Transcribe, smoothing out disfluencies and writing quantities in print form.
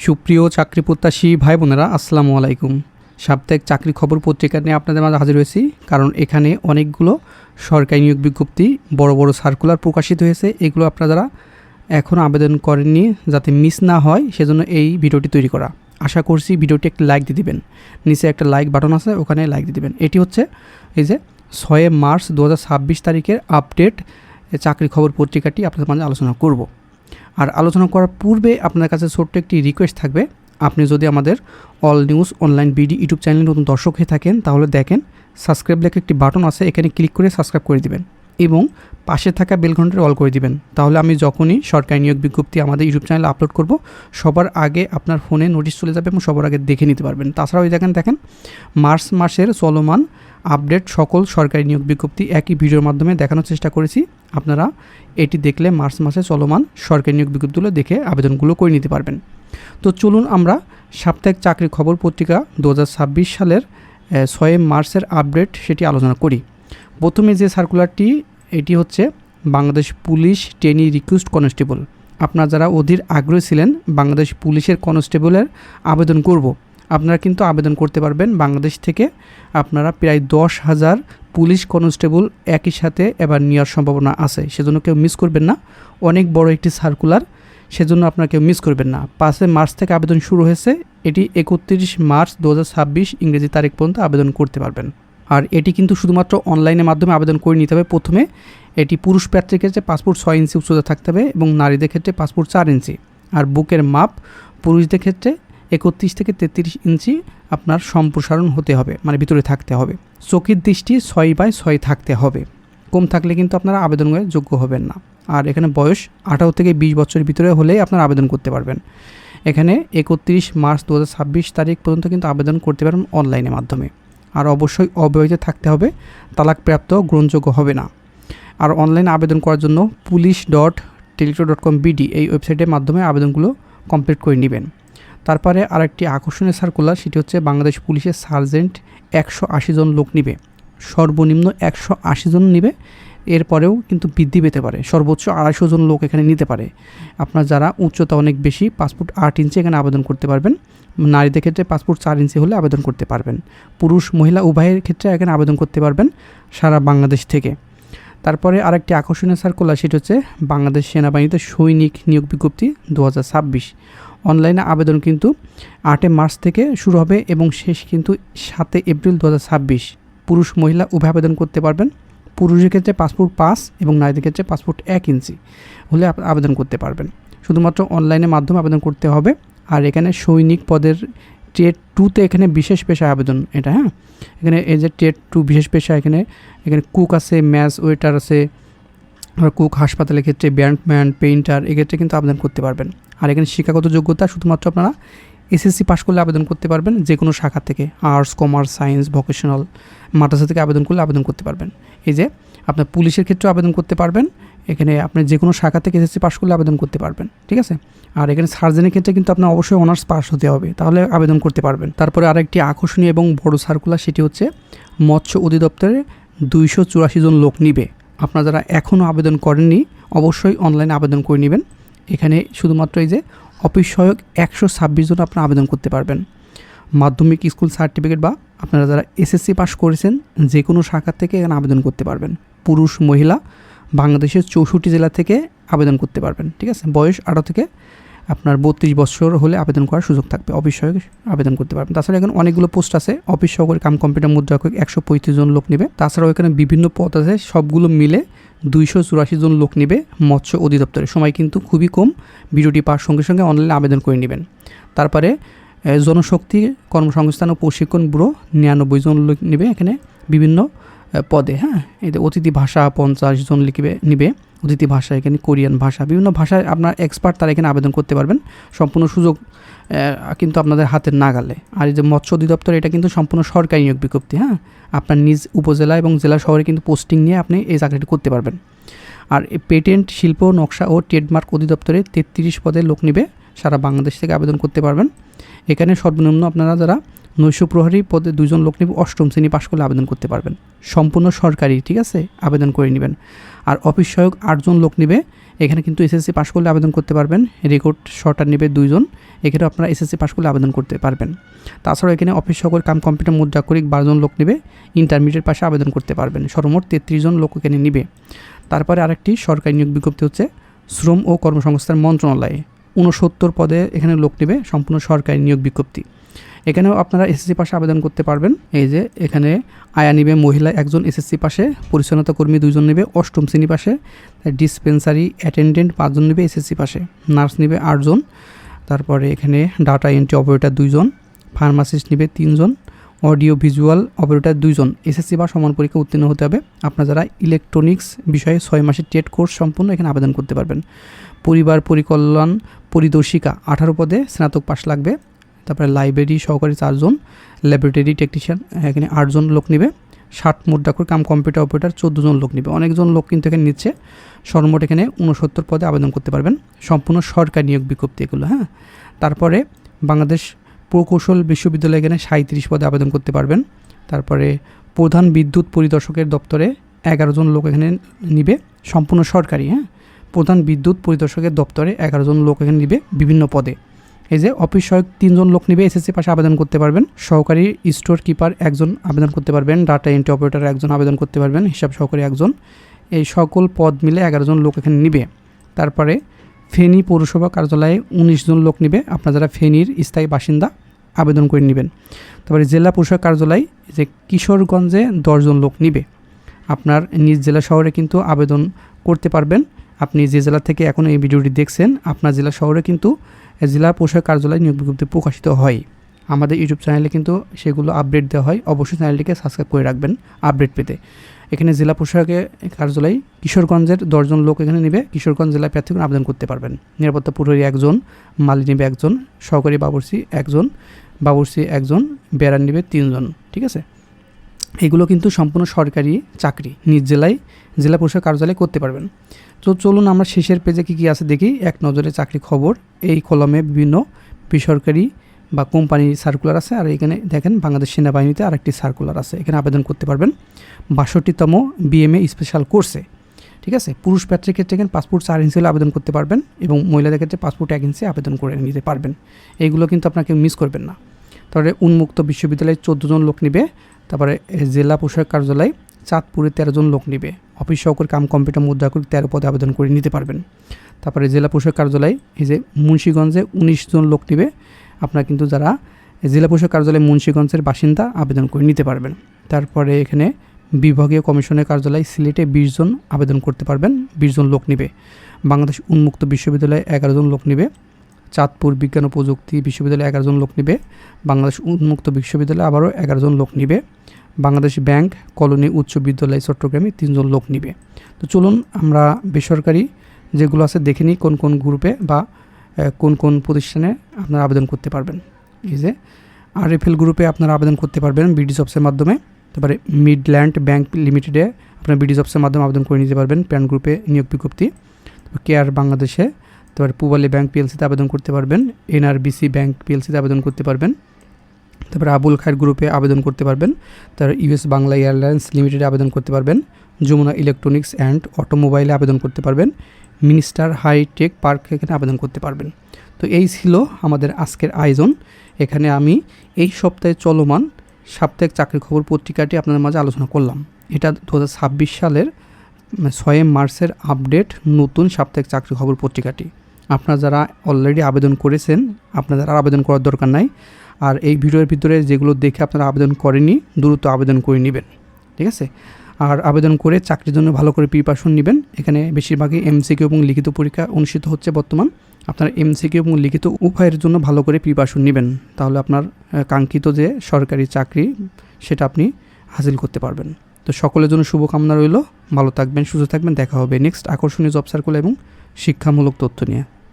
সুপ্রিয় চাকরি প্রত্যাশী ভাই বোনেরা আসসালামু আলাইকুম। সাপ্তাহিক চাকরি খবর পত্রিকা নিয়ে আপনাদের মাঝে হাজির হয়েছি, কারণ এখানে অনেকগুলো সরকারি নিয়োগ বিজ্ঞপ্তি, বড় বড় সার্কুলার প্রকাশিত হয়েছে। এগুলো আপনারা যারা এখনও আবেদন করেননি, যাতে মিস না হয় সেজন্য এই ভিডিওটি তৈরি করা। আশা করছি ভিডিওটি একটি লাইক দিয়ে দিবেন, নিচে একটা লাইক বাটন আছে, ওখানে লাইক দিয়ে দিবেন। এটি হচ্ছে এই যে 6 মার্চ 2026 তারিখের আপডেট চাকরি খবর পত্রিকাটি আপনাদের মাঝে আলোচনা করব। আর আলোচনা করার পূর্বে আপনার কাছে ছোট্ট একটি রিকোয়েস্ট থাকবে, আপনি যদি আমাদের all news online BD YouTube চ্যানেলের নতুন দর্শক হয়ে থাকেন, তাহলে দেখেন সাবস্ক্রাইব লেখা একটি বাটন আছে, এখানে ক্লিক করে সাবস্ক্রাইব করে দিবেন এবং পাশে থাকা বেল ঘন্টার অল করে দিবেন। তাহলে আমি যখনই সরকারি নিয়োগ বিজ্ঞপ্তি আমাদের ইউটিউব চ্যানেলে আপলোড করব, সবার আগে আপনার ফোনে নোটিশ চলে যাবে এবং সবার আগে দেখে নিতে পারবেন। তাছাড়াও দেখেন মার্চ মাসের চলমান আপডেট সকল সরকারি নিয়োগ বিজ্ঞপ্তি একই ভিডিওর মাধ্যমে দেখানোর চেষ্টা করেছি। আপনারা এটি দেখলে মার্চ মাসে চলমান সরকারি নিয়োগ বিজ্ঞপ্তিগুলো দেখে আবেদনগুলো করে নিতে পারবেন। তো চলুন আমরা সাপ্তাহিক চাকরি খবর পত্রিকা 2026 সালের 6 মার্চের আপডেট সেটি আলোচনা করি। প্রথমে যে সার্কুলারটি, এটি হচ্ছে Bangladesh police trainee recruit constable. আপনারা যারা অধীর আগ্রহী ছিলেন বাংলাদেশ পুলিশের কনস্টেবলের আবেদন করব, আপনারা কিন্তু আবেদন করতে পারবেন বাংলাদেশ থেকে। আপনারা প্রায় 10,000 পুলিশ কনস্টেবল একই সাথে এবার নেওয়ার সম্ভাবনা আছে, সেজন্য কেউ মিস করবেন না। অনেক বড় একটি সার্কুলার, সেজন্য আপনারা কেউ মিস করবেন না। 5 মার্চ থেকে আবেদন শুরু হয়েছে, এটি 31 মার্চ 2026 ইংরেজি তারিখ পর্যন্ত আবেদন করতে পারবেন। আর এটি কিন্তু শুধুমাত্র অনলাইনের মাধ্যমে আবেদন করে নিতে হবে। প্রথমে এটি পুরুষ প্রার্থীর ক্ষেত্রে পাসপোর্ট 6 ইঞ্চি উচ্চতা থাকতে হবে এবং নারীদের ক্ষেত্রে পাসপোর্ট 4 ইঞ্চি। আর বুকের মাপ পুরুষদের ক্ষেত্রে 31 থেকে 33 ইঞ্চি আপনার সম্প্রসারণ হতে হবে, মানে ভিতরে থাকতে হবে। চোখের দৃষ্টি 6/6 থাকতে হবে, কম থাকলে কিন্তু আপনারা আবেদনের যোগ্য হবেন না। আর এখানে বয়স 18 থেকে 20 বছরের ভিতরে হলেই আপনারা আবেদন করতে পারবেন। এখানে 31 মার্চ 2026 তারিখ পর্যন্ত কিন্তু আবেদন করতে পারবেন অনলাইনের মাধ্যমে। আর অবশ্যই অবৈধ থাকতে হবে, তালাকপ্রাপ্ত গ্রহণযোগ্য হবে না। আর অনলাইনে আবেদন করার জন্য police.teleto.com.bd এই ওয়েবসাইটের মাধ্যমে আবেদনগুলো কমপ্লিট করে নেবেন। তারপরে আরেকটি আকর্ষণীয় সার্কুলার, সেটি হচ্ছে বাংলাদেশ পুলিশের সার্জেন্ট 180 জন লোক নিবে, সর্বনিম্ন 180 জন নিবে, এরপরেও কিন্তু বৃদ্ধি পেতে পারে, সর্বোচ্চ 250 জন লোক এখানে নিতে পারে। আপনার যারা উচ্চতা অনেক বেশি, পাসপোর্ট 8 ইঞ্চি, এখানে আবেদন করতে পারবেন। নারীদের ক্ষেত্রে পাসপোর্ট 4 ইঞ্চি হলে আবেদন করতে পারবেন। পুরুষ মহিলা উভয়ের ক্ষেত্রে এখানে আবেদন করতে পারবেন সারা বাংলাদেশ থেকে। তারপরে আরেকটি আকর্ষণীয় সার্কুলার, সেটি হচ্ছে বাংলাদেশ সেনাবাহিনীতে সৈনিক নিয়োগ বিজ্ঞপ্তি 2026। অনলাইনে আবেদন কিন্তু 8 মার্চ থেকে শুরু হবে এবং শেষ কিন্তু 7 এপ্রিল 2026। পুরুষ মহিলা উভয় আবেদন করতে পারবেন। পুরুষের ক্ষেত্রে পাসপোর্ট 5 এবং নারীদের ক্ষেত্রে পাসপোর্ট 1 ইঞ্চি হলে আবেদন করতে পারবেন। শুধুমাত্র অনলাইনের মাধ্যমে আবেদন করতে হবে। আর এখানে সৈনিক পদের ট্রেড 2তে এখানে বিশেষ পেশায় আবেদন, এটা এখানে এই যে ট্রেড 2 বিশেষ পেশা, এখানে কুক আছে, ম্যাচ ওয়েটার আছে, আর কুক হাসপাতালের ক্ষেত্রে ব্যান্ডম্যান, পেইন্টার, এক্ষেত্রে কিন্তু আবেদন করতে পারবেন। আর এখানে শিক্ষাগত যোগ্যতা শুধুমাত্র আপনারা এসএসসি পাস করলে আবেদন করতে পারবেন, যে কোনো শাখা থেকে, আর্টস, কমার্স, সায়েন্স, ভোকেশনাল, মাদ্রাসা থেকে আবেদন করলে আবেদন করতে পারবেন। এই যে আপনার পুলিশের ক্ষেত্রেও আবেদন করতে পারবেন, এখানে আপনি যে কোনো শাখা থেকে এসএসসি পাস করলে আবেদন করতে পারবেন, ঠিক আছে। আর এখানে সার্জেনের ক্ষেত্রে কিন্তু আপনার অবশ্যই অনার্স পাস হতে হবে, তাহলে আবেদন করতে পারবেন। তারপরে আরেকটি আকর্ষণীয় এবং বড় সার্কুলার, সেটি হচ্ছে মৎস্য অধিদপ্তরে 284 জন লোক নিবে। আপনারা যারা এখনও আবেদন করেননি অবশ্যই অনলাইনে আবেদন করে নেবেন। এখানে শুধুমাত্র এই যে অফিস সহায়ক 126 জন আপনারা আবেদন করতে পারবেন। মাধ্যমিক স্কুল সার্টিফিকেট বা আপনারা যারা এসএসসি পাস করেছেন যে কোনো শাখা থেকে এখানে আবেদন করতে পারবেন। পুরুষ মহিলা বাংলাদেশের 64 জেলা থেকে আবেদন করতে পারবেন, ঠিক আছে। বয়স 18 থেকে আপনার 32 বছর হলে আবেদন করার সুযোগ থাকবে, অফিস সহায়ক আবেদন করতে পারবেন। তাছাড়া এখানে অনেকগুলো পোস্ট আছে, অফিস সহকারী কাম কম্পিউটার মুদ্রাক্ষরিক 135 জন লোক নেবে। তাছাড়াও এখানে বিভিন্ন পদ আছে, সবগুলো মিলে 284 জন লোক নেবে মৎস্য অধিদপ্তরে। সময় কিন্তু খুবই কম, ভিডিওটি পাওয়ার সঙ্গে সঙ্গে অনলাইনে আবেদন করে নেবেন। তারপরে জনশক্তি কর্মসংস্থান ও প্রশিক্ষণ ব্যুরো 99 জন লোক নেবে এখানে বিভিন্ন পদে। এই যে অতিথি ভাষা 50 জন নিবে অতিথি ভাষা, এখানে কোরিয়ান ভাষা, বিভিন্ন ভাষায় আপনার এক্সপার্ট তারা এখানে আবেদন করতে পারবেন। সম্পূর্ণ সুযোগ কিন্তু আপনাদের হাতের নাগালে। আর এই যে মৎস্য অধিদপ্তর, এটা কিন্তু সম্পূর্ণ সরকারি নিয়োগ বিজ্ঞপ্তি। আপনার নিজ উপজেলা এবং জেলা শহরে কিন্তু পোস্টিং নিয়ে আপনি এই চাকরিটি করতে পারবেন। আর পেটেন্ট, শিল্প, নকশা ও ট্রেডমার্ক অধিদপ্তরে 33 পদে লোক নিবে, সারা বাংলাদেশ থেকে আবেদন করতে পারবেন। এখানে সর্বনিম্ন আপনারা যারা নৈশ প্রহরী পদে 2 জন লোক নেবে, 8ম শ্রেণী পাশ করলে আবেদন করতে পারবেন। সম্পূর্ণ সরকারি, ঠিক আছে, আবেদন করে নেবেন। আর অফিস সহায়ক 8 জন লোক নেবে, এখানে কিন্তু এসএসসি পাশ করলে আবেদন করতে পারবেন। রেকর্ড শর্টার নেবে 2 জন, এখানে আপনারা এসএসসি পাশ করলে আবেদন করতে পারবেন। তাছাড়াও এখানে অফিস সহকারী কাম কম্পিউটার মুদ্রাক্ষরিক 12 জন লোক নেবে, ইন্টারমিডিয়েট পাশে আবেদন করতে পারবেন। সর্বমোট 33 জন লোক এখানে নেবে। তারপরে আরেকটি সরকারি নিয়োগ বিজ্ঞপ্তি হচ্ছে শ্রম ও কর্মসংস্থান মন্ত্রণালয়ে 69 পদে এখানে লোক নেবে, সম্পূর্ণ সরকারি নিয়োগ বিজ্ঞপ্তি। এখানেও আপনারা এসএসসি পাশে আবেদন করতে পারবেন। এই যে এখানে আয়া নিবে মহিলা 1 জন এসএসসি পাশে, পরিচ্ছন্নতা কর্মী 2 জন নেবে 8ম শ্রেণী পাশে, ডিসপেন্সারি অ্যাটেন্ডেন্ট 5 জন নেবে এসএসসি পাশে, নার্স নেবে 8 জন, তারপরে এখানে ডাটা এন্ট্রি অপারেটর 2 জন, ফার্মাসিস্ট নেবে 3 জন, অডিও ভিজুয়াল অপারেটর 2 জন। এসএসসি বা সমান পরীক্ষা উত্তীর্ণ হতে হবে। আপনারা যারা ইলেকট্রনিক্স বিষয়ে 6 মাসের টেট কোর্স সম্পূর্ণ এখানে আবেদন করতে পারবেন। পরিবার পরিকল্যাণ পরিদর্শিকা 18 পদে স্নাতক পাশ লাগবে। তারপরে লাইব্রেরি সহকারী 4 জন, ল্যাবরেটরি টেকনিশিয়ান এখানে 8 জন লোক নেবে, 60 মুদ্রাক্ষর কাম কম্পিউটার অপারেটর 14 জন লোক নেবে। অনেকজন লোক কিন্তু এখানে নিচ্ছে। সর্বমোট এখানে 69 পদে আবেদন করতে পারবেন, সম্পূর্ণ সরকারি নিয়োগ বিজ্ঞপ্তি এগুলো। হ্যাঁ, তারপরে বাংলাদেশ প্রকৌশল বিশ্ববিদ্যালয়ে এখানে 37 পদে আবেদন করতে পারবেন। তারপরে প্রধান বিদ্যুৎ পরিদর্শকের দপ্তরে 11 জন লোক এখানে নিবে, সম্পূর্ণ সরকারি। হ্যাঁ, প্রধান বিদ্যুৎ পরিদর্শকের দপ্তরে 11 জন লোক এখানে নিবে বিভিন্ন পদে। এই যে অফিস সহায়ক 3 জন লোক নিবে, এসএসসি পাশে আবেদন করতে পারবেন। সহকারী স্টোর কিপার 1 জন আবেদন করতে পারবেন, ডাটা এন্ট্রি অপারেটর 1 জন আবেদন করতে পারবেন, হিসাব সহকারী 1 জন। এই সকল পদ মিলে 11 জন লোক এখানে নিবে। তারপরে ফেনী পৌরসভা কার্যালয়ে 19 জন লোক নিবে। আপনারা যারা ফেনীর স্থায়ী বাসিন্দা আবেদন করে নেবেন। তারপরে জেলা প্রশাসক কার্যালয় যে কিশোরগঞ্জে 10 জন লোক নিবে। আপনার নিজ জেলা শহরে কিন্তু আবেদন করতে পারবেন। আপনি যে জেলা থেকে এখন এই ভিডিওটি দেখছেন, আপনার জেলা শহরে কিন্তু জেলা প্রশাসক কার্যালয় নিয়োগ বিজ্ঞপ্তি প্রকাশিত হয়। আমাদের ইউটিউব চ্যানেলে কিন্তু সেগুলো আপডেট দেওয়া হয়। অবশ্যই চ্যানেলটিকে সাবস্ক্রাইব করে রাখবেন আপডেট পেতে। এখানে জেলা প্রশাসকের কার্যালয় কিশোরগঞ্জের 10 জন লোক এখানে নেবে। কিশোরগঞ্জ জেলায় প্রার্থীগণ আবেদন করতে পারবেন। নিরাপত্তা প্রহরী 1 জন, মালি নেবে 1 জন, সহকারী বাবুর্চি 1 জন, বাবুর্চি 1 জন, বেড়ার নেবে 3 জন। ঠিক আছে, এগুলো কিন্তু সম্পূর্ণ সরকারি চাকরি, নিজ জেলায় জেলা প্রশাসক কার্যালয়ে করতে পারবেন। তো চলুন আমরা শেষের পেজে কী আছে দেখি। এক নজরে চাকরি খবর, এই কলমে বিভিন্ন বেসরকারি বা কোম্পানির সার্কুলার আছে। আর এখানে দেখেন বাংলাদেশ সেনাবাহিনীতে আরেকটি সার্কুলার আছে, এখানে আবেদন করতে পারবেন 62তম বিএমএ স্পেশাল কোর্সে। ঠিক আছে, পুরুষ প্রার্থীর ক্ষেত্রে এখানে পাসপোর্ট 4 ইঞ্চি হলে আবেদন করতে পারবেন এবং মহিলাদের ক্ষেত্রে পাসপোর্ট 1 ইঞ্চি আবেদন করে নিতে পারবেন। এইগুলো কিন্তু আপনাকে মিস করবেন না। তারপরে উন্মুক্ত বিশ্ববিদ্যালয়ে 14 জন লোক নেবে। তারপরে জেলা প্রশাসক কার্যালয় চাঁদপুরে 13 জন লোক নেবে। অফিস সহকারী কাম কম্পিউটার মুদ্রাক্ষরিক 13 পদে আবেদন করে নিতে পারবেন। তারপরে জেলা প্রশাসক কার্যালয় এই যে মুন্সিগঞ্জে 19 জন লোক নেবে। আপনারা কিন্তু যারা জেলা প্রশাসক কার্যালয় মুন্সিগঞ্জের বাসিন্দা আবেদন করে নিতে পারবেন। তারপরে এখানে বিভাগীয় কমিশনের কার্যালয় সিলেটে 20 জন আবেদন করতে পারবেন, 20 জন লোক নেবে। বাংলাদেশ উন্মুক্ত বিশ্ববিদ্যালয়ে 11 জন লোক নেবে। চাঁদপুর বিজ্ঞান ও প্রযুক্তি বিশ্ববিদ্যালয়ে 11 জন লোক নেবে। বাংলাদেশ উন্মুক্ত বিশ্ববিদ্যালয়ে আবারও 11 জন লোক নেবে। বাংলাদেশ ব্যাংক কলোনি উচ্চ বিদ্যালয় চট্টগ্রামে 3 জন লোক নেবে। তো চলুন আমরা বেসরকারি যেগুলো আছে দেখে নিই কোন কোন গ্রুপে বা কোন কোন প্রতিষ্ঠানে আপনারা আবেদন করতে পারবেন। এই যে আরএফএল গ্রুপে আপনারা আবেদন করতে পারবেন বিডি জবসের মাধ্যমে। তারপরে মিডল্যান্ড ব্যাংক লিমিটেডে আপনারা বিডি জবসের মাধ্যমে আবেদন করে নিতে পারবেন প্যান গ্রুপে নিয়োগ বিজ্ঞপ্তি। কেয়ার বাংলাদেশে, তারপরে পূবালী ব্যাংক পিএলসিতে আবেদন করতে পারবেন। এনআরবিসি ব্যাংক পিএলসিতে আবেদন করতে পারবেন। তারপরে আবুল খায়ের গ্রুপে আবেদন করতে পারবেন। তারপর ইউএস বাংলা এয়ারলাইন্স লিমিটেডে আবেদন করতে পারবেন। যমুনা ইলেকট্রনিক্স অ্যান্ড অটোমোবাইলে আবেদন করতে পারবেন। মিনিস্টার হাইটেক পার্ক এখানে আবেদন করতে পারবেন। তো এই ছিল আমাদের আজকের আয়োজন। এখানে আমি এই সপ্তাহে চলমান সাপ্তাহিক চাকরি খবর পত্রিকাটি আপনাদের মাঝে আলোচনা করলাম। এটা 2026 সালের 6 মার্চের আপডেট নতুন সাপ্তাহিক চাকরি খবর পত্রিকাটি। আপনারা যারা অলরেডি আবেদন করেছেন আপনাদের আর আবেদন করার দরকার নাই। আর এই ভিডিওর ভিতরে যেগুলো দেখে আপনারা আবেদন করেননি দ্রুত আবেদন করে নেবেন। ঠিক আছে, আর আবেদন করে চাকরির জন্য ভালো করে প্রিপারেশন নেবেন। এখানে বেশিরভাগই এমসিকিউ এবং লিখিত পরীক্ষা অনুষ্ঠিত হচ্ছে বর্তমান। আপনারা এমসিকিউ এবং লিখিত উভয়ের জন্য ভালো করে প্রিপারেশন নেবেন, তাহলে আপনার কাঙ্ক্ষিত যে সরকারি চাকরি সেটা আপনি হাসিল করতে পারবেন। তো সকলের জন্য শুভকামনা রইল। ভালো থাকবেন, সুস্থ থাকবেন। দেখা হবে নেক্সট আকর্ষণীয় জব সার্কুলার এবং শিক্ষামূলক তথ্য নিয়ে।